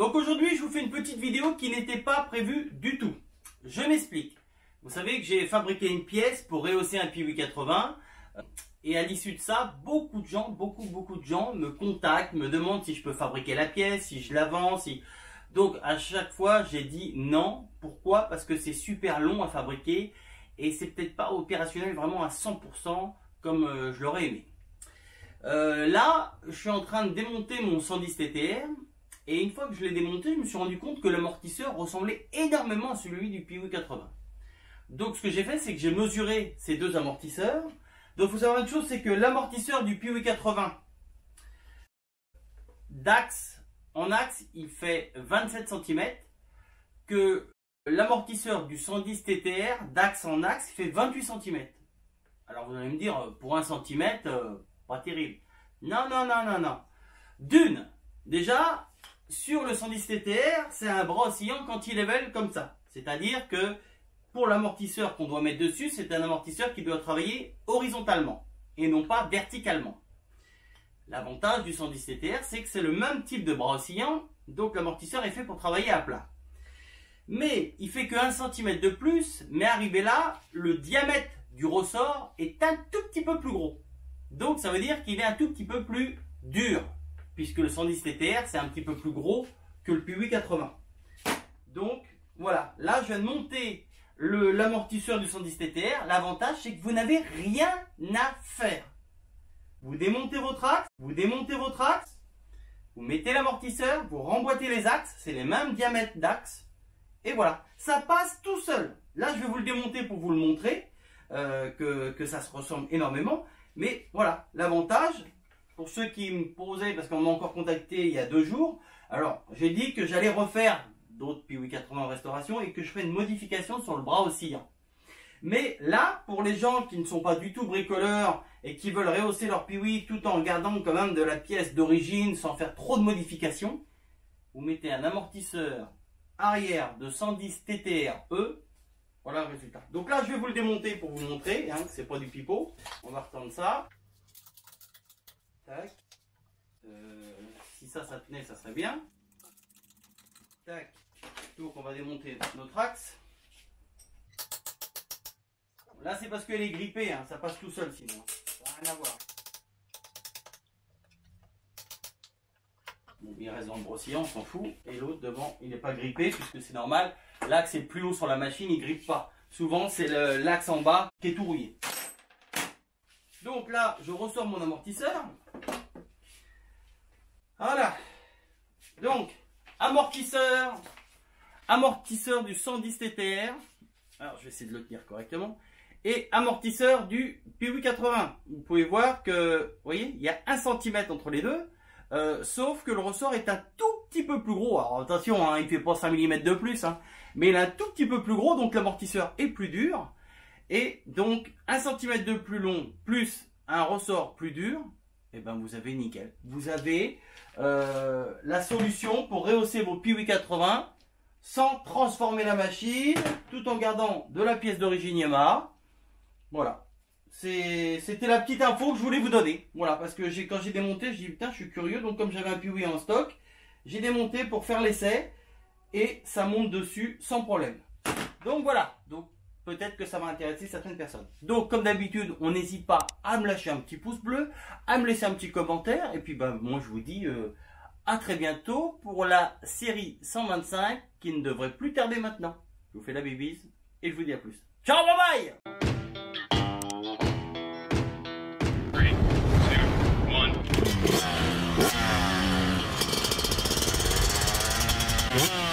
Donc aujourd'hui, je vous fais une petite vidéo qui n'était pas prévue du tout. Je m'explique. Vous savez que j'ai fabriqué une pièce pour rehausser un Piwi 80. Et à l'issue de ça, beaucoup de gens me contactent, me demandent si je peux fabriquer la pièce, si je la vends, si... Donc à chaque fois, j'ai dit non. Pourquoi? Parce que c'est super long à fabriquer et c'est peut-être pas opérationnel vraiment à 100% comme je l'aurais aimé. Là, je suis en train de démonter mon 110 TTR et une fois que je l'ai démonté, je me suis rendu compte que l'amortisseur ressemblait énormément à celui du Piwi 80. Donc ce que j'ai fait, c'est que j'ai mesuré ces deux amortisseurs. Donc il faut savoir une chose, c'est que l'amortisseur du Piwi 80 d'axe en axe, il fait 27 cm, que l'amortisseur du 110 TTR d'axe en axe fait 28 cm. Alors vous allez me dire, pour 1 cm, pas terrible. Non. D'une, déjà, sur le 110 TTR, c'est un bras oscillant cantilever comme ça. C'est-à-dire que pour l'amortisseur qu'on doit mettre dessus, c'est un amortisseur qui doit travailler horizontalement et non pas verticalement. L'avantage du 110 TTR, c'est que c'est le même type de bras oscillant, donc l'amortisseur est fait pour travailler à plat. Mais il fait que 1 cm de plus, mais arrivé là, le diamètre du ressort est un tout petit peu plus gros. Donc ça veut dire qu'il est un tout petit peu plus dur, puisque le 110 TTR, c'est un petit peu plus gros que le Piwi 80. Donc voilà, là je viens de monter l'amortisseur du 110 TTR. L'avantage, c'est que vous n'avez rien à faire. Vous démontez votre axe, vous mettez l'amortisseur, vous remboîtez les axes, c'est les mêmes diamètres d'axe, et voilà, ça passe tout seul. Là, je vais vous le démonter pour vous le montrer, que ça se ressemble énormément, mais voilà, l'avantage, pour ceux qui me posaient, parce qu'on m'a encore contacté il y a 2 jours, alors j'ai dit que j'allais refaire d'autres Piwi 80 en restauration et que je ferai une modification sur le bras oscillant. Mais là, pour les gens qui ne sont pas du tout bricoleurs et qui veulent rehausser leur Piwi tout en gardant quand même de la pièce d'origine sans faire trop de modifications, vous mettez un amortisseur arrière de 110 TTR-E. Voilà le résultat. Donc là, je vais vous le démonter pour vous montrer, hein, que c'est pas du pipeau. On va retendre ça. Tac. Si ça tenait, ça serait bien. Tac. Donc on va démonter notre axe. Là, c'est parce qu'elle est grippée, hein, ça passe tout seul sinon. Ça n'a rien à voir. Bon, il reste dans le brossillon, on s'en fout. Et l'autre devant, il n'est pas grippé puisque c'est normal. L'axe est plus haut sur la machine, il ne grippe pas. Souvent, c'est l'axe en bas qui est tout rouillé. Donc là, je ressors mon amortisseur. Voilà. Donc, amortisseur du 110 TTR. Alors, je vais essayer de le tenir correctement. Et amortisseur du Piwi 80. Vous pouvez voir que, vous voyez, il y a 1 cm entre les deux, sauf que le ressort est un tout petit peu plus gros. Alors attention, hein, il ne fait pas 5 mm de plus, hein, mais il est un tout petit peu plus gros, donc l'amortisseur est plus dur. Et donc 1 cm de plus long, plus un ressort plus dur, et ben vous avez nickel. Vous avez la solution pour rehausser vos Piwi 80 sans transformer la machine, tout en gardant de la pièce d'origine Yamaha. Voilà, c'était la petite info que je voulais vous donner. Voilà, parce que quand j'ai démonté, j'ai dit putain, je suis curieux. Donc comme j'avais un Piwi en stock, j'ai démonté pour faire l'essai et ça monte dessus sans problème. Donc voilà, donc peut-être que ça va intéresser certaines personnes. Donc comme d'habitude, on n'hésite pas à me lâcher un petit pouce bleu, à me laisser un petit commentaire. Et puis ben, moi je vous dis à très bientôt pour la série 125 qui ne devrait plus tarder maintenant. Je vous fais la bibise et je vous dis à plus. Ciao, bye bye. 3, 2, 1.